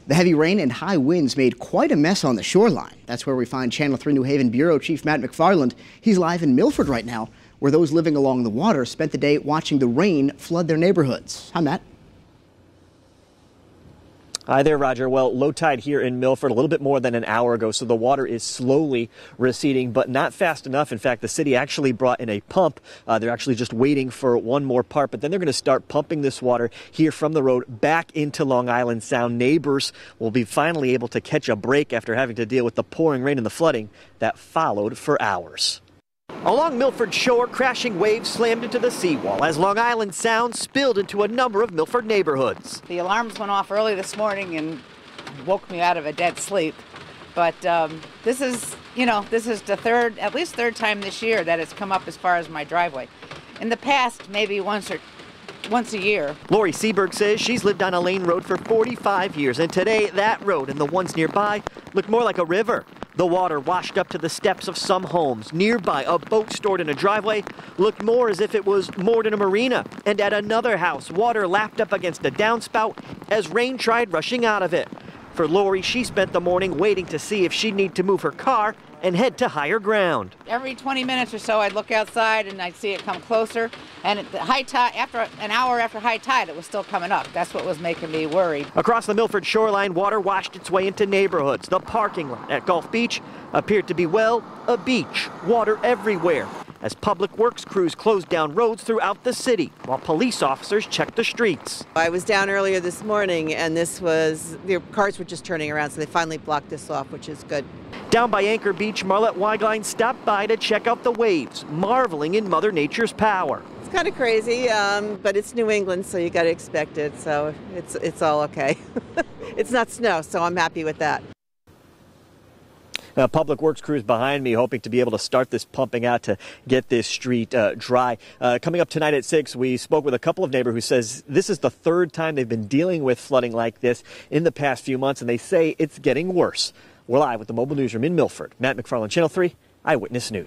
The heavy rain and high winds made quite a mess on the shoreline. That's where we find Channel 3 New Haven Bureau Chief Matt McFarland. He's live in Milford right now, where those living along the water spent the day watching the rain flood their neighborhoods. Hi, Matt. Hi there, Roger. Well, low tide here in Milford a little bit more than an hour ago, so the water is slowly receding, but not fast enough. In fact, the city actually brought in a pump. They're actually just waiting for one more part, but then they're going to start pumping this water here from the road back into Long Island Sound. Neighbors will be finally able to catch a break after having to deal with the pouring rain and the flooding that followed for hours. Along Milford shore, crashing waves slammed into the seawall as Long Island Sound spilled into a number of Milford neighborhoods. The alarms went off early this morning and woke me out of a dead sleep. But this is the at least third time this year that it's come up as far as my driveway. In the past, maybe once a year. Lori Seberg says she's lived on a lane road for 45 years, and today that road and the ones nearby look more like a river. The water washed up to the steps of some homes. Nearby, a boat stored in a driveway looked more as if it was moored in a marina. And at another house, water lapped up against a downspout as rain tried rushing out of it. For Lori, she spent the morning waiting to see if she'd need to move her car and head to higher ground. Every 20 minutes or so, I'd look outside and I'd see it come closer. And at the high tide, after an hour after high tide, it was still coming up. That's what was making me worried. Across the Milford shoreline, water washed its way into neighborhoods. The parking lot at Gulf Beach appeared to be, well, a beach. Water everywhere as public works crews closed down roads throughout the city while police officers checked the streets. I was down earlier this morning and the cars were just turning around, so they finally blocked this off, which is good. Down by Anchor Beach, Marlette Weiglein stopped by to check out the waves, marveling in Mother Nature's power. It's kind of crazy, but it's New England, so you got to expect it, so it's all okay. It's not snow, so I'm happy with that. Public Works crews behind me hoping to be able to start this pumping out to get this street dry. Coming up tonight at 6, we spoke with a couple of neighbors who says this is the third time they've been dealing with flooding like this in the past few months, and they say it's getting worse. We're live with the Mobile Newsroom in Milford. Matt McFarland, Channel 3 Eyewitness News.